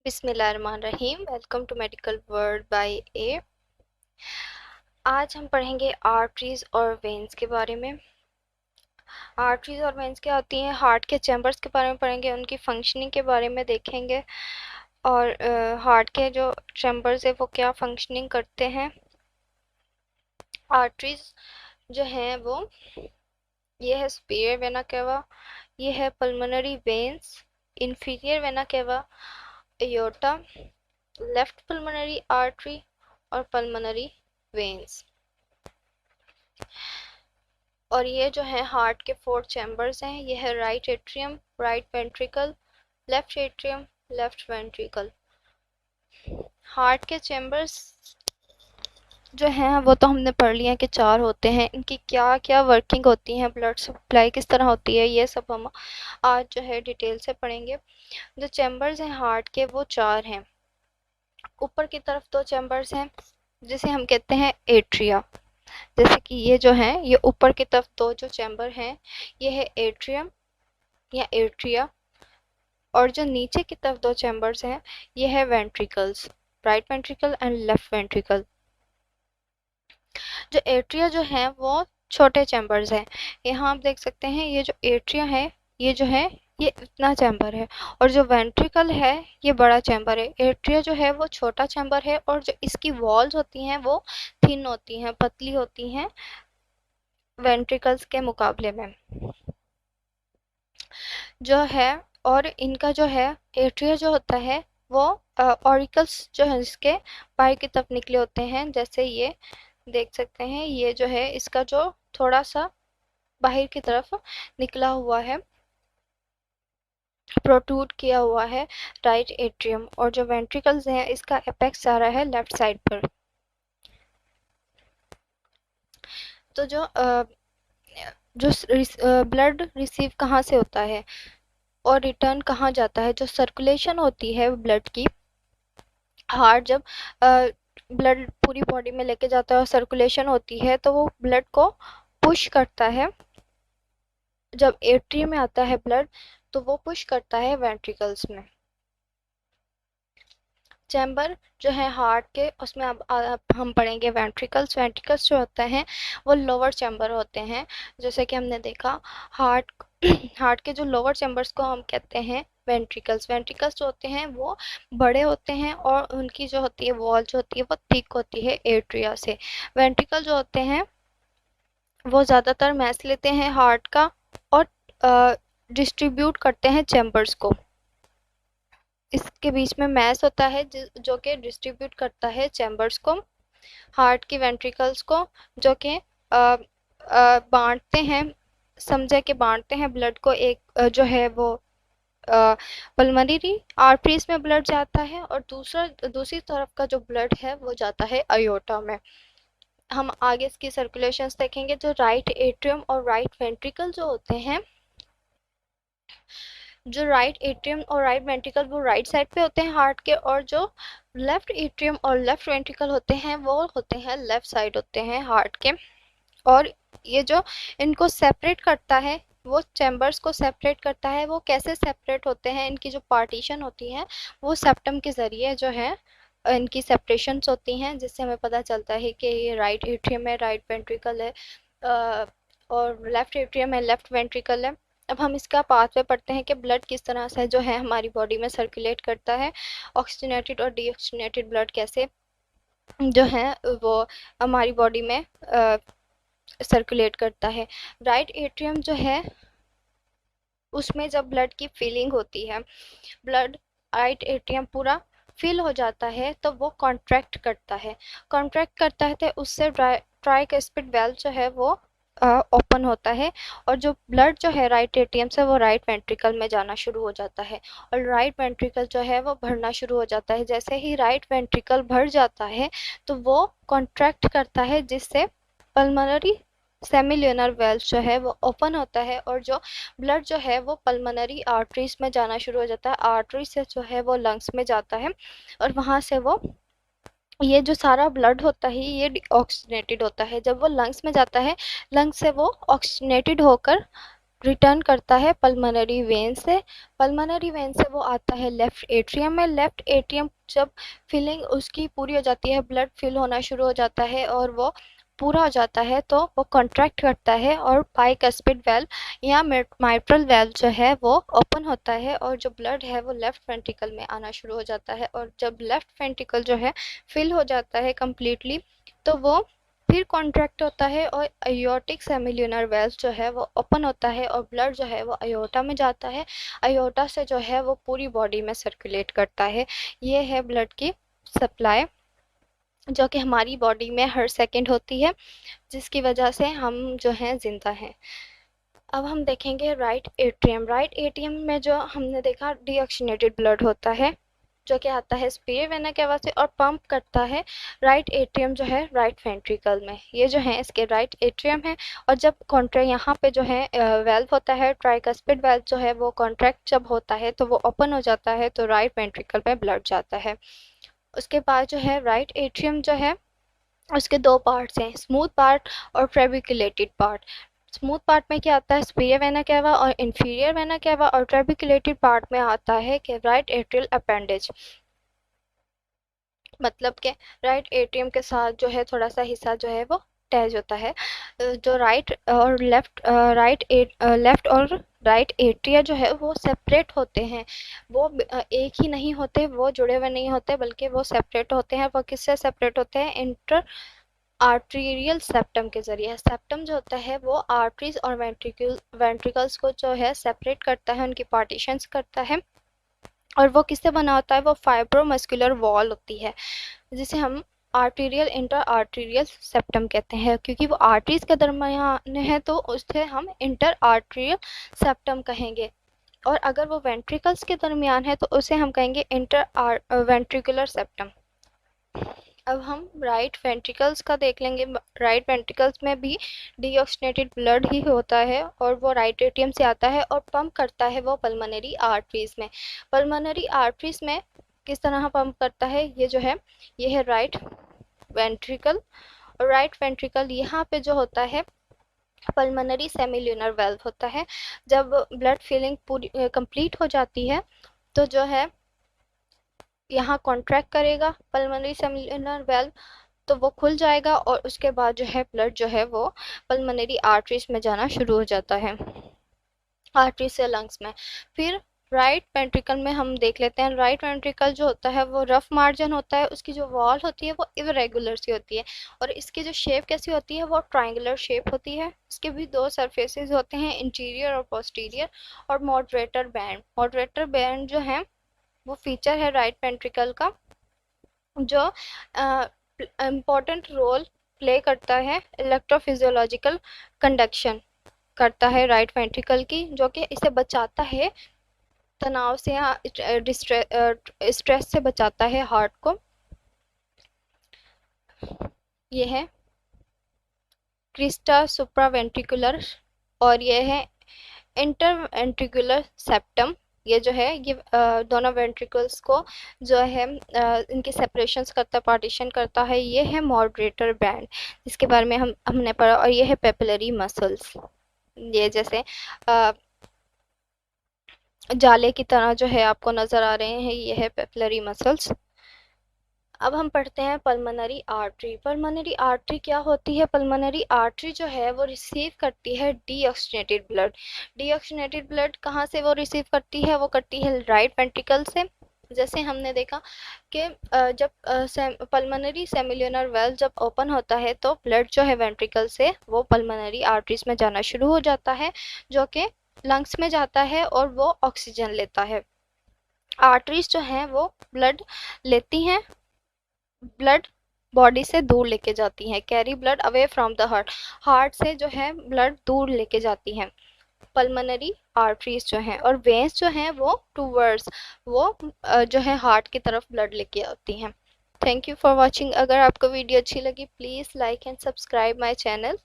बिस्मिल्लाहिर्रहमानिर्रहीम। Welcome to medical world by A. आज हम पढ़ेंगे आर्टरीज और वेन्स के बारे में। आर्टरीज और वेन्स क्या होती हैं, हार्ट के चैम्बर्स के बारे में पढ़ेंगे, उनकी फंक्शनिंग के बारे में देखेंगे और हार्ट के जो चैम्बर्स है वो क्या फंक्शनिंग करते हैं। आर्टरीज जो हैं वो ये है सुपीरियर वेना केवा, ये है pulmonary veins, inferior vena cava, aorta, left pulmonary artery और पल्मोनरी वेन्स। और ये जो है हार्ट के 4 चैम्बर्स हैं। ये है right atrium, right ventricle, left atrium, left ventricle. Heart के चैम्बर्स जो हैं वो तो हमने पढ़ लिया कि 4 होते हैं। इनकी क्या क्या वर्किंग होती है, ब्लड सप्लाई किस तरह होती है, ये सब हम आज जो है डिटेल से पढ़ेंगे। जो चैम्बर्स हैं हार्ट के वो 4 हैं। ऊपर की तरफ 2 चैम्बर्स हैं जिसे हम कहते हैं एट्रिया। जैसे कि ये जो है ये ऊपर की तरफ 2 जो चैम्बर हैं ये है एट्रियम या एट्रिया, और जो नीचे की तरफ 2 चैम्बर्स हैं ये है ventricles, right ventricle and left ventricle. जो एट्रिया जो है वो छोटे चैम्बर्स हैं। यहाँ आप देख सकते हैं ये जो एट्रिया है ये जो है ये इतना चैम्बर है, और जो वेंट्रिकल है ये बड़ा चैम्बर है। एट्रिया जो है वो छोटा चैम्बर है और जो इसकी वॉल्स होती हैं वो थिन होती हैं, पतली होती हैं वेंट्रिकल्स के मुकाबले में जो है। और इनका जो है एट्रिया जो होता है वो ऑरिकल्स जो है इसके बाहर की तरफ निकले होते हैं। जैसे ये देख सकते हैं ये जो है इसका जो थोड़ा सा बाहर की तरफ निकला हुआ है, प्रोट्रूड किया हुआ है राइट एट्रियम, और जो वेंट्रिकल्स हैं इसका एपेक्स आ रहा है लेफ्ट साइड पर। तो जो ब्लड रिसीव कहाँ से होता है और रिटर्न कहाँ जाता है, जो सर्कुलेशन होती है ब्लड की, हार्ट जब ब्लड पूरी बॉडी में लेके जाता है और सर्कुलेशन होती है तो वो ब्लड को पुश करता है। जब एट्रियम में आता है ब्लड तो वो पुश करता है वेंट्रिकल्स में। चैम्बर जो है हार्ट के उसमें अब हम पढ़ेंगे वेंट्रिकल्स। वेंट्रिकल्स जो होते हैं वो लोअर चैम्बर होते हैं। जैसे कि हमने देखा हार्ट हार्ट के जो लोअर चैम्बर्स को हम कहते हैं वेंट्रिकल्स। वेंट्रिकल्स जो होते हैं वो बड़े होते हैं और उनकी जो होती है वॉल जो होती है वो थिक होती है एट्रिया से। वेंट्रिकल जो होते हैं वो ज़्यादातर मैस लेते हैं हार्ट का और डिस्ट्रीब्यूट करते हैं चैम्बर्स को। इसके बीच में मैस होता है जो कि डिस्ट्रीब्यूट करता है चैम्बर्स को, हार्ट की वेंट्रिकल्स को, जो कि बांटते हैं, समझे कि बांटते हैं ब्लड को। एक जो है वो पल्मोनरी आर्टरीज में ब्लड जाता है और दूसरी तरफ का जो ब्लड है वो जाता है अयोर्टा में। हम आगे इसकी सर्कुलेशंस देखेंगे। जो राइट एट्रियम और राइट वेंट्रिकल जो होते हैं, जो राइट एट्रियम और राइट वेंट्रिकल वो राइट साइड पे होते हैं हार्ट के, और जो लेफ्ट एट्रियम और लेफ्ट वेंट्रिकल होते हैं वो होते हैं लेफ्ट साइड होते हैं हार्ट के। और ये जो इनको सेपरेट करता है, वो चैम्बर्स को सेपरेट करता है, वो कैसे सेपरेट होते हैं, इनकी जो पार्टीशन होती है वो सेप्टम के ज़रिए जो है इनकी सेपरेशंस होती हैं, जिससे हमें पता चलता है कि ये राइट एट्रियम है, राइट वेंट्रिकल है, और लेफ्ट एट्रियम है, लेफ्ट वेंट्रिकल है। अब हम इसका पाथवे पढ़ते हैं कि ब्लड किस तरह से जो है हमारी बॉडी में सर्कुलेट करता है, ऑक्सीजनेटेड और डीऑक्सीजनेटेड ब्लड कैसे जो है वो हमारी बॉडी में सर्कुलेट करता है। राइट एट्रियम जो है उसमें जब ब्लड की फिलिंग होती है, ब्लड राइट एट्रियम पूरा फिल हो जाता है तो वो कॉन्ट्रैक्ट करता है। कॉन्ट्रैक्ट करता है तो उससे ट्राइकस्पिड वेल्व जो है वो ओपन होता है, और जो ब्लड जो है राइट एट्रियम से वो राइट वेंट्रिकल में जाना शुरू हो जाता है, और राइट वेंट्रिकल जो है वो भरना शुरू हो जाता है। जैसे ही राइट वेंट्रिकल भर जाता है तो वो कॉन्ट्रैक्ट करता है, जिससे पल्मोनरी सेमिल्यूनर वेल्व जो है वो ओपन होता है, और जो ब्लड जो है वो पल्मोनरी आर्टरीज में जाना शुरू हो जाता है। आर्टरी से जो है वो लंग्स में जाता है, और वहाँ से वो ये जो सारा ब्लड होता है ये ऑक्सीजनेटेड होता है। जब वो लंग्स में जाता है, लंग्स से वो ऑक्सीजनेटेड होकर रिटर्न करता है पल्मोनरी वेन से। पल्मोनरी वेन से वो आता है लेफ़्ट एट्रियम में। लेफ़्ट एट्रियम जब फिलिंग उसकी पूरी हो जाती है, ब्लड फिल होना शुरू हो जाता है और वो पूरा हो जाता है, तो वो कॉन्ट्रैक्ट करता है और बाइकस्पिड वेल्व या माइट्रल वेल्व जो है वो ओपन होता है और जो ब्लड है वो लेफ़्ट वेंट्रिकल में आना शुरू हो जाता है। और जब लेफ़्ट वेंट्रिकल जो है फिल हो जाता है कम्प्लीटली, तो वो फिर कॉन्ट्रैक्ट होता है और अयोर्टिक सेमिल्यूनर वेल्व जो है वो ओपन होता है और ब्लड जो है वो अयोर्टा में जाता है। अयोर्टा से जो है वो पूरी बॉडी में सर्कुलेट करता है। ये है ब्लड की सप्लाई, जो कि हमारी बॉडी में हर सेकंड होती है, जिसकी वजह से हम जो हैं ज़िंदा हैं। अब हम देखेंगे राइट एट्रियम। राइट एट्रियम में जो हमने देखा डीऑक्सीनेटेड ब्लड होता है, जो कि आता है सुपीरियर वेना कैवा से और पंप करता है राइट एट्रियम जो है राइट वेंट्रिकल में। ये जो है इसके राइट एट्रियम है। और जब कॉन्ट्रैक्ट यहाँ पे जो है वेल्व होता है, ट्राइकस्पिड वेल्व जो है वो कॉन्ट्रैक्ट जब होता है तो वो ओपन हो जाता है, तो राइट वेंट्रिकल में ब्लड जाता है। उसके बाद जो है राइट एट्रियम जो है उसके दो पार्ट्स हैं, स्मूथ पार्ट और ट्रेबिकुलेटेड पार्ट। स्मूथ पार्ट में क्या आता है, सुपीरियर वेना कैवा और इंफीरियर वेना कैवा, और ट्रेबिकुलेटेड पार्ट में आता है कि राइट एट्रियल अपेंडेज। मतलब कि राइट एट्रियम के साथ जो है थोड़ा सा हिस्सा जो है वो अटैच होता है। जो राइट और लेफ्ट और राइट एट्रिया जो है वो सेपरेट होते हैं। वो एक ही नहीं होते, वो जुड़े हुए नहीं होते, बल्कि वो सेपरेट होते हैं। वो किससे सेपरेट होते हैं, इंटर आर्टीरियल सेप्टम के ज़रिए। सेप्टम जो होता है वो आर्टरीज और वेंट्रिकल्स को जो है सेपरेट करता है, उनकी पार्टीशंस करता है। और वो किससे बना होता है, वो फाइब्रोमस्कुलर वॉल होती है, जिसे हम आर्टीरियल इंटर आर्टीरियल सेप्टम कहते हैं। क्योंकि वो आर्टरीज के दरमियान है तो उसे हम इंटर आर्टीरियल सेप्टम कहेंगे। और अगर वो वेंट्रिकल्स के दरमियान है तो उसे हम कहेंगे इंटर वेंट्रिकुलर सेप्टम। अब हम राइट वेंट्रिकल्स का देख लेंगे। राइट वेंट्रिकल्स में भी डीऑक्सीनेटेड ब्लड ही होता है और वो राइट एट्रियम से आता है और पंप करता है वो पल्मोनरी आर्टरीज में। पल्मोनरी आर्टरीज में किस तरह पंप करता है, ये जो है ये है राइट वेंट्रिकल। और राइट वेंट्रिकल यहाँ पे जो होता है पल्मोनरी सेमिल्यूनर वेल्व होता है। जब ब्लड फिलिंग पूरी कंप्लीट हो जाती है तो जो है यहाँ कॉन्ट्रैक्ट करेगा पल्मोनरी सेमिल्यूनर वेल्व, तो वो खुल जाएगा और उसके बाद जो है ब्लड जो है वो पल्मोनरी आर्टरीज में जाना शुरू हो जाता है, आर्टरी से लंग्स में। फिर राइट वेंट्रिकल में हम देख लेते हैं। राइट वेंट्रिकल जो होता है वो रफ मार्जिन होता है, उसकी जो वॉल होती है वो इरेगुलर सी होती है और इसकी जो शेप कैसी होती है, वो ट्रायंगुलर शेप होती है। इसके भी दो सरफेसेस होते हैं, इंटीरियर और पोस्टीरियर। और मॉडरेटर बैंड जो है वो फीचर है राइट वेंट्रिकल का, जो इम्पोर्टेंट रोल प्ले करता है इलेक्ट्रोफिजियोलॉजिकल कंडक्शन करता है राइट वेंट्रिकल की, जो कि इसे बचाता है तनाव से या स्ट्रेस से बचाता है हार्ट को। ये है क्रिस्टा सुप्रावेंट्रिकुलर और ये है इंटरवेंट्रिकुलर सेप्टम। ये जो है ये दोनों वेंट्रिकल्स को जो है इनकी सेपरेशंस करता, पार्टीशन करता है। ये है मॉडरेटर बैंड, जिसके बारे में हमने पढ़ा। और ये है पेपिलरी मसल्स, ये जैसे जाले की तरह जो है आपको नज़र आ रहे हैं, ये है पेपिलरी मसल्स। अब हम पढ़ते हैं पल्मोनरी आर्टरी। पल्मोनरी आर्टरी क्या होती है, पल्मोनरी आर्टरी जो है वो रिसीव करती है डीऑक्सीनेटेड ब्लड। डीऑक्सीनेटेड ब्लड कहाँ से वो रिसीव करती है, वो करती है राइट वेंट्रिकल से। जैसे हमने देखा कि जब पल्मोनरी सेमिल्यूनर वेल्व जब ओपन होता है तो ब्लड जो है वेंट्रिकल से वो पल्मोनरी आर्टरीज में जाना शुरू हो जाता है, जो कि लंग्स में जाता है और वो ऑक्सीजन लेता है। आर्टरीज जो हैं वो ब्लड लेती हैं, ब्लड बॉडी से दूर लेके जाती हैं, carry blood away from the heart. Heart से जो है ब्लड दूर लेके जाती हैं पल्मोनरी आर्टरीज जो हैं। और वेन्स जो हैं वो टूवर्ड्स वो जो है हार्ट की तरफ ब्लड लेके आती हैं। Thank you for watching. अगर आपको वीडियो अच्छी लगी please like and subscribe my channel.